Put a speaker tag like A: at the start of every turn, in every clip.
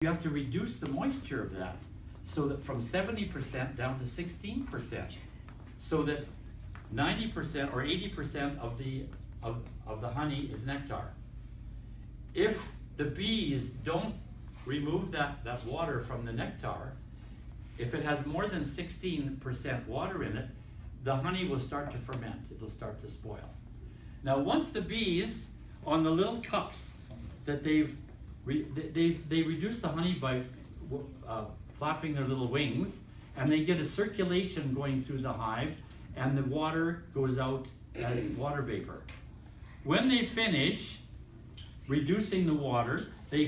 A: you have to reduce the moisture of that so that from 70% down to 16%, so that 90% or 80% of the honey is nectar. If the bees don't remove that water from the nectar, if it has more than 16% water in it, the honey will start to ferment. It'll start to spoil. Now, once the bees on the little cups that they reduce the honey by flapping their little wings, and they get a circulation going through the hive, and the water goes out as water vapor. When they finish reducing the water, they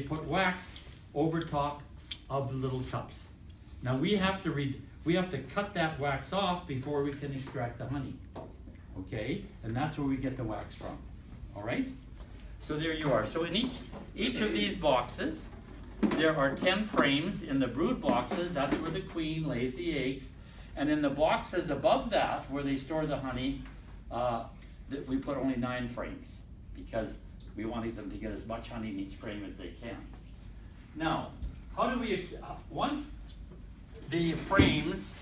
A: put wax over top of the little cups. Now we have to cut that wax off before we can extract the honey. Okay, and that's where we get the wax from. All right. So there you are. So in each of these boxes, there are 10 frames. In the brood boxes, that's where the queen lays the eggs. And in the boxes above that, where they store the honey, we put only 9 frames because we want them to get as much honey in each frame as they can. Now, how do we, once the frames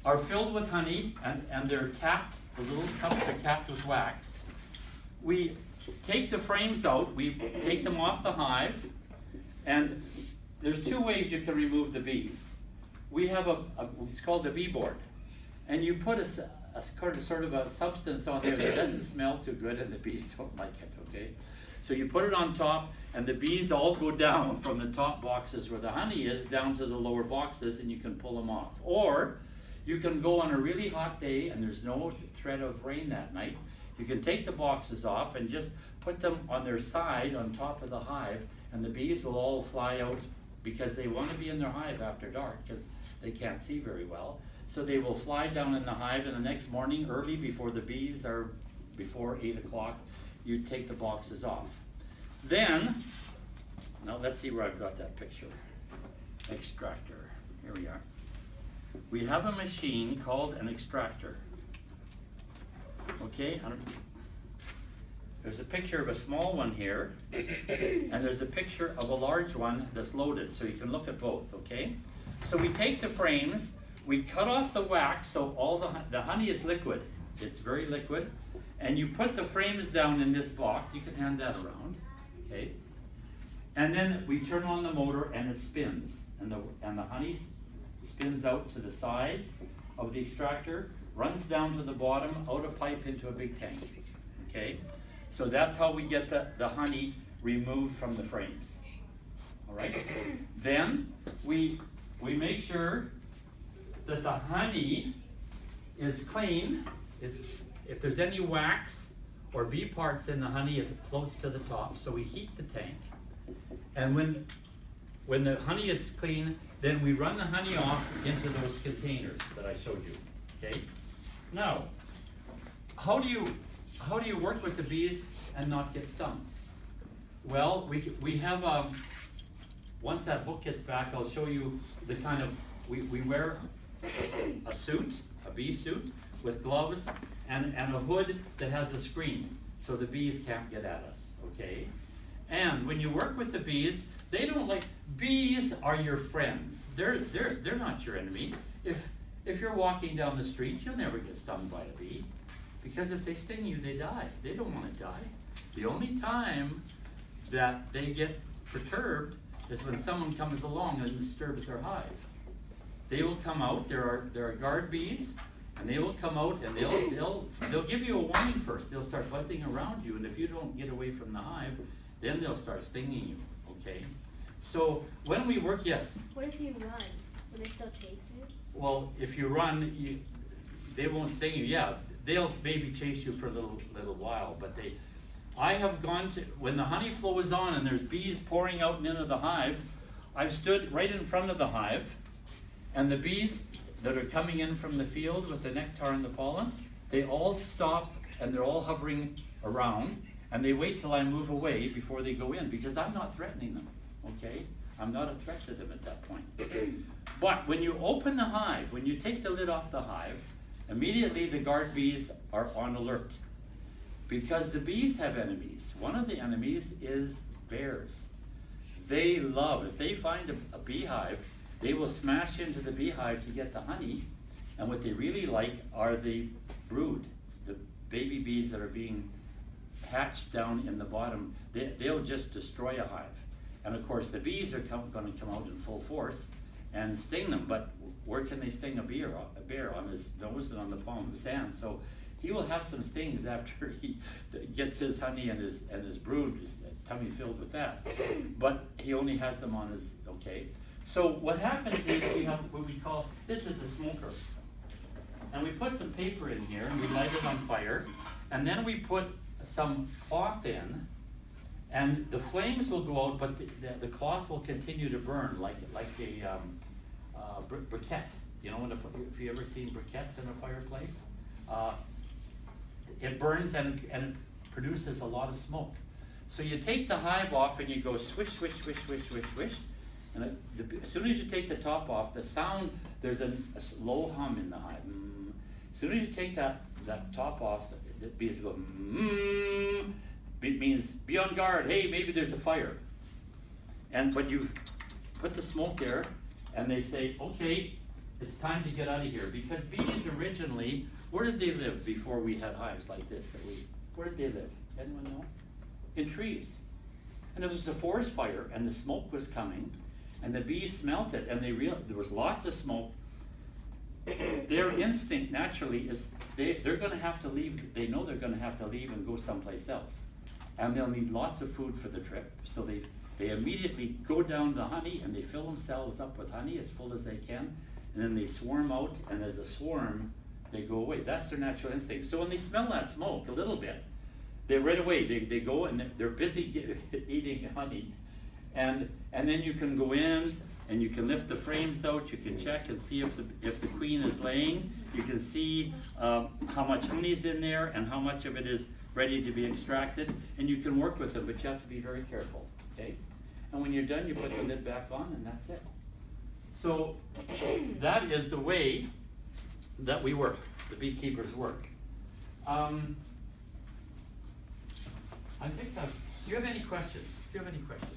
A: are filled with honey and they're capped, the little cups are capped with wax, we take the frames out, we take them off the hive, and there's 2 ways you can remove the bees. We have it's called the bee board, and you put a sort of a substance on there that doesn't smell too good, and the bees don't like it, okay? So you put it on top, and the bees all go down from the top boxes where the honey is down to the lower boxes, and you can pull them off. Or you can go on a really hot day, and there's no threat of rain that night. You can take the boxes off and just put them on their side on top of the hive, and the bees will all fly out because they want to be in their hive after dark because they can't see very well. So they will fly down in the hive, and the next morning, early before the bees are, before 8 o'clock, you take the boxes off. Then, now let's see where I've got that picture. Extractor, here we are. We have a machine called an extractor. Okay, there's a picture of a small one here, and there's a picture of a large one that's loaded, so you can look at both, okay? So we take the frames, we cut off the wax, so all the honey is liquid. It's very liquid, and you put the frames down in this box. You can hand that around, okay? And then we turn on the motor, and it spins, and the honey spins out to the sides of the extractor, runs down to the bottom, out a pipe into a big tank, okay? So that's how we get the honey removed from the frames, all right? Then we make sure that the honey is clean. If there's any wax or bee parts in the honey, it floats to the top, so we heat the tank. And when the honey is clean, then we run the honey off into those containers that I showed you, okay? Now, how do you work with the bees and not get stung? Well, we have, once that book gets back, I'll show you the kind of, we wear a suit, a bee suit, with gloves and a hood that has a screen, so the bees can't get at us, okay? And when you work with the bees, they don't like, bees are your friends. They're not your enemy. If you're walking down the street, you'll never get stung by a bee, because if they sting you, they die. They don't want to die. The only time that they get perturbed is when someone comes along and disturbs their hive. They will come out. There are guard bees, and they will come out, and they'll give you a warning first. They'll start buzzing around you, and if you don't get away from the hive, then they'll start stinging you. Okay. So when we work, yes.
B: What if you run? Will they still chase you?
A: Well, if you run, they won't sting you. Yeah, they'll maybe chase you for a little while, but I have gone to, when the honey flow is on and there's bees pouring out and into the hive, I've stood right in front of the hive, and the bees that are coming in from the field with the nectar and the pollen, they all stop and they're all hovering around, and they wait till I move away before they go in, because I'm not threatening them, okay? I'm not a threat to them at that point. But when you open the hive, when you take the lid off the hive, immediately the guard bees are on alert, because the bees have enemies. One of the enemies is bears. they love, if they find a beehive, they will smash into the beehive to get the honey, and what they really like are the brood, the baby bees that are being hatched down in the bottom. They'll just destroy a hive. And of course the bees are going to come out in full force and sting them, but where can they sting a bear? On his nose and on the palm of his hand. So he will have some stings after he gets his honey and his brood, his tummy filled with that. But he only has them on his, okay. So what happens is we have what we call, this is a smoker. And we put some paper in here and we light it on fire. And then we put some cloth in, and the flames will go out, but the cloth will continue to burn like a briquette. You know, if you ever seen briquettes in a fireplace, it burns and it produces a lot of smoke. So you take the hive off and you go swish, swish, swish, swish, swish, swish. And as soon as you take the top off, the sound, there's a low hum in the hive. As soon as you take that top off, the bees go, it means be on guard. Hey, maybe there's a fire. And but you put the smoke there, and they say, okay, it's time to get out of here. Because bees originally, where did they live before we had hives like this? Where did they live? Anyone know? In trees. And if it was a forest fire, and the smoke was coming, and the bees smelt it, and they realized there was lots of smoke, their instinct naturally is they're going to have to leave. They know they're going to have to leave and go someplace else. And they'll need lots of food for the trip. So they immediately go down the honey and they fill themselves up with honey as full as they can. And then they swarm out, and as a swarm, they go away. That's their natural instinct. So when they smell that smoke a little bit, they right away, they go and they're busy eating honey. And then you can go in and you can lift the frames out, you can check and see if the queen is laying. You can see how much honey is in there and how much of it is ready to be extracted. And you can work with them, but you have to be very careful, okay? And when you're done, you put the lid back on and that's it. So that is the way that we work, the beekeepers work. I think, do you have any questions? Do you have any questions?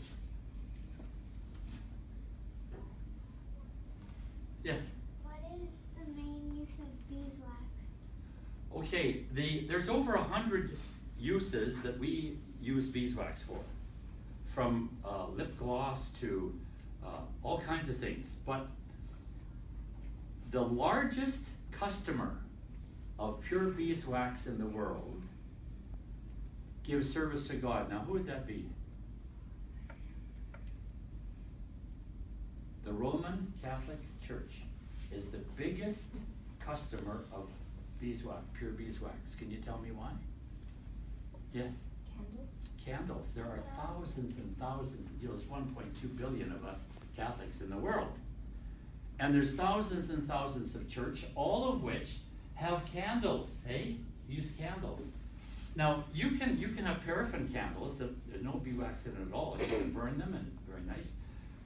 A: Yes?
B: What is the main use of beeswax?
A: Okay, there's over 100 uses that we use beeswax for. From lip gloss to all kinds of things. But the largest customer of pure beeswax in the world gives service to God. Now, who would that be? The Roman Catholic Church is the biggest customer of beeswax, pure beeswax. Can you tell me why? Yes?
B: Candles?
A: Candles. There are thousands and thousands, there's 1.2 billion of us Catholics in the world. And there's thousands and thousands of church, all of which have candles, hey? Use candles. Now, you can have paraffin candles that there's no beeswax in it at all. You can burn them and very nice.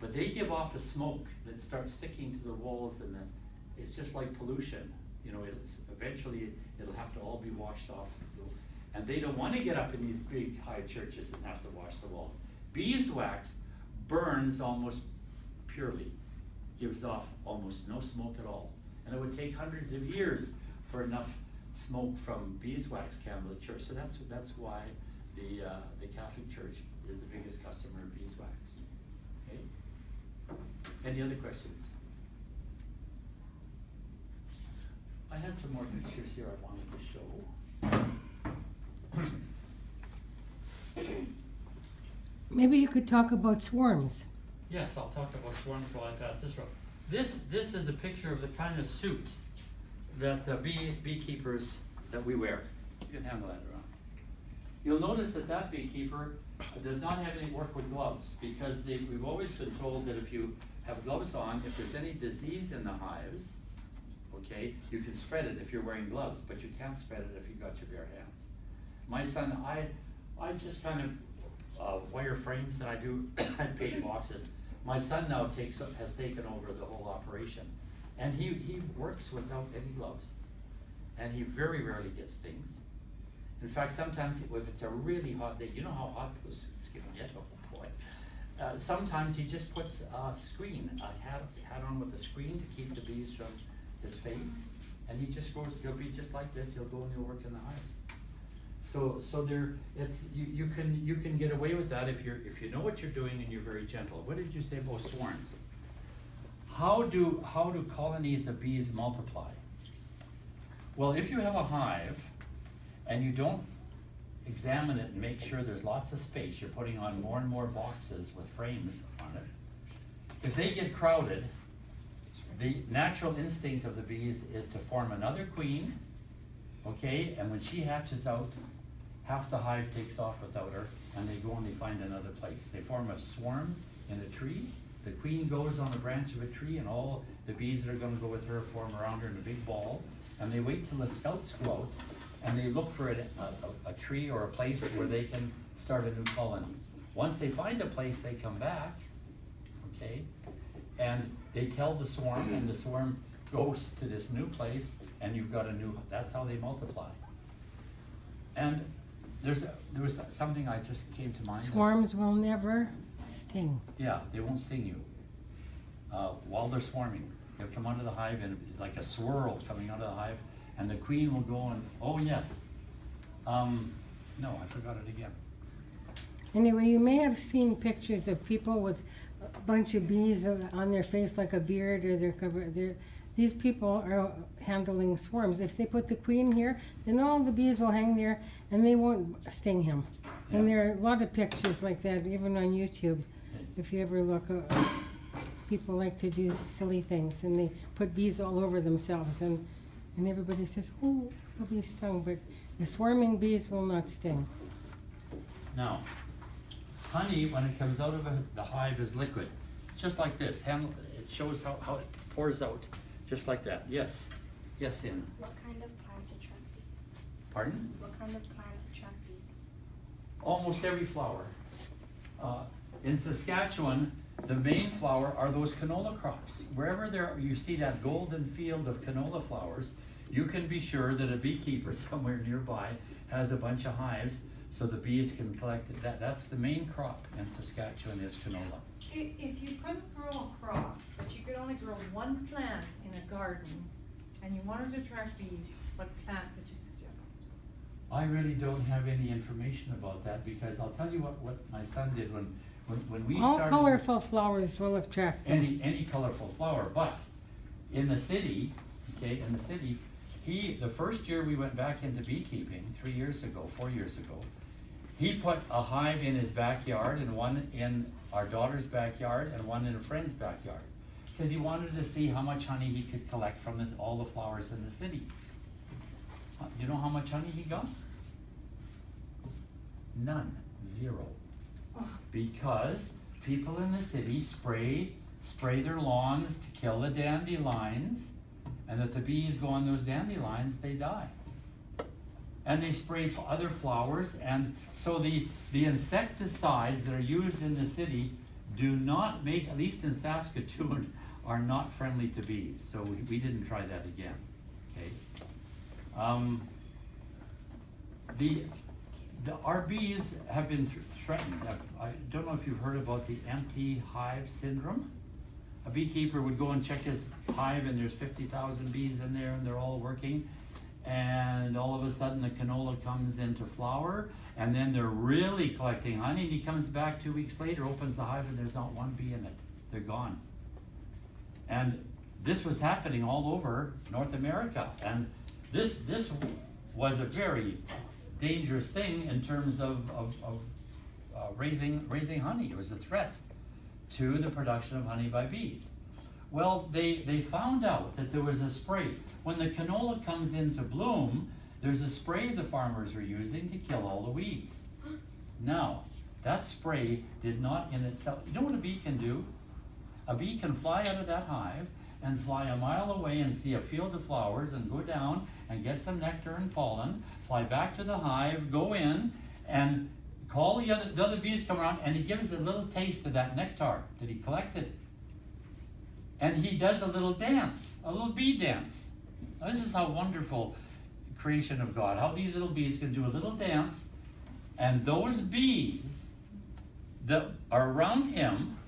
A: But they give off a smoke that starts sticking to the walls, and it's just like pollution. You know, eventually it'll have to all be washed off. And they don't want to get up in these big high churches and have to wash the walls. Beeswax burns almost purely, gives off almost no smoke at all. And it would take hundreds of years for enough smoke from beeswax candle to church. So that's why the Catholic Church is the biggest customer of beeswax. Okay? Any other questions? I had some more pictures here I wanted to show.
C: Maybe you could talk about swarms.
A: Yes, I'll talk about swarms while I pass this row. This is a picture of the kind of suit that the beekeepers that we wear. You can handle that around. You'll notice that beekeeper does not have any work with gloves, because we've always been told that if you have gloves on, if there's any disease in the hives, okay, you can spread it if you're wearing gloves, but you can't spread it if you got your bare hands. My son, I just kind of wire frames that I do and paint boxes. My son now has taken over the whole operation, and he works without any gloves, and he very rarely gets stings. In fact, sometimes if it's a really hot day, you know how hot those suits can get, oh boy. sometimes he just puts a screen, a hat on with a screen to keep the bees from his face, and he just goes, he'll be just like this, he'll go and he'll work in the hives. So there, you can get away with that if you know what you're doing and you're very gentle. What did you say about swarms? How do colonies of bees multiply? Well, if you have a hive and you don't examine it and make sure there's lots of space, you're putting on more and more boxes with frames on it. If they get crowded, the natural instinct of the bees is to form another queen, okay, and when she hatches out, half the hive takes off without her, and they go and they find another place. They form a swarm in a tree. The queen goes on a branch of a tree, and all the bees that are going to go with her form around her in a big ball, and they wait till the scouts go out, and they look for a tree or a place where they can start a new colony. Once they find a place, they come back, okay, and they tell the swarm, and the swarm goes to this new place, and you've got a new, that's how they multiply. And there was something I just came to mind.
C: Swarms will never sting.
A: Yeah, they won't sting you while they're swarming. They'll come out of the hive and like a swirl coming out of the hive, and the queen will go and, oh yes. No, I forgot it again.
C: Anyway, you may have seen pictures of people with a bunch of bees on their face like a beard, or they're covered. These people are handling swarms. If they put the queen here, then all the bees will hang there and they won't sting him.
A: Yeah.
C: And there are a lot of pictures like that, even on YouTube. If you ever look, people like to do silly things, and they put bees all over themselves, and everybody says, oh, they'll be stung, but the swarming bees will not sting.
A: Now, honey, when it comes out of the hive, is liquid. It's just like this. It shows how it pours out, just like that. Yes. Yes, in.
B: What kind of plants attract bees?
A: Pardon?
B: What kind of plants attract bees?
A: Almost every flower. In Saskatchewan, the main flower are those canola crops. Wherever you see that golden field of canola flowers, you can be sure that a beekeeper somewhere nearby has a bunch of hives so the bees can collect it. That's the main crop in Saskatchewan is canola.
D: If you couldn't grow a crop, but you could only grow one plant in a garden, and you wanted to attract bees, what plant would you suggest?
A: I really don't have any information about that, because I'll tell you what my son did when we
C: All
A: started.
C: colorful flowers will attract them.
A: Any colorful flower, but in the city, okay, the first year we went back into beekeeping, 4 years ago, he put a hive in his backyard and one in our daughter's backyard and one in a friend's backyard, because he wanted to see how much honey he could collect from all the flowers in the city. Do you know how much honey he got? None. Zero. Because people in the city spray their lawns to kill the dandelions, and if the bees go on those dandelions, they die. And they spray other flowers, and so the insecticides that are used in the city do not make, at least in Saskatoon, are not friendly to bees. So we didn't try that again. Okay. Our bees have been threatened. I don't know if you've heard about the empty hive syndrome. A beekeeper would go and check his hive, and there's 50,000 bees in there, and they're all working. And all of a sudden the canola comes into flower, and then they're really collecting honey, and he comes back 2 weeks later, opens the hive, and there's not one bee in it. They're gone. And this was happening all over North America. And this was a very dangerous thing in terms of raising honey. It was a threat to the production of honey by bees. Well, they found out that there was a spray. When the canola comes into bloom, there's a spray the farmers are using to kill all the weeds. Now, that spray did not in itself, you know what a bee can do? A bee can fly out of that hive and fly a mile away and see a field of flowers and go down and get some nectar and pollen, fly back to the hive, go in, and call the other bees come around, and he gives a little taste of that nectar that he collected. And he does a little dance, a little bee dance. Now, this is how wonderful creation of God, how these little bees can do a little dance, and those bees that are around him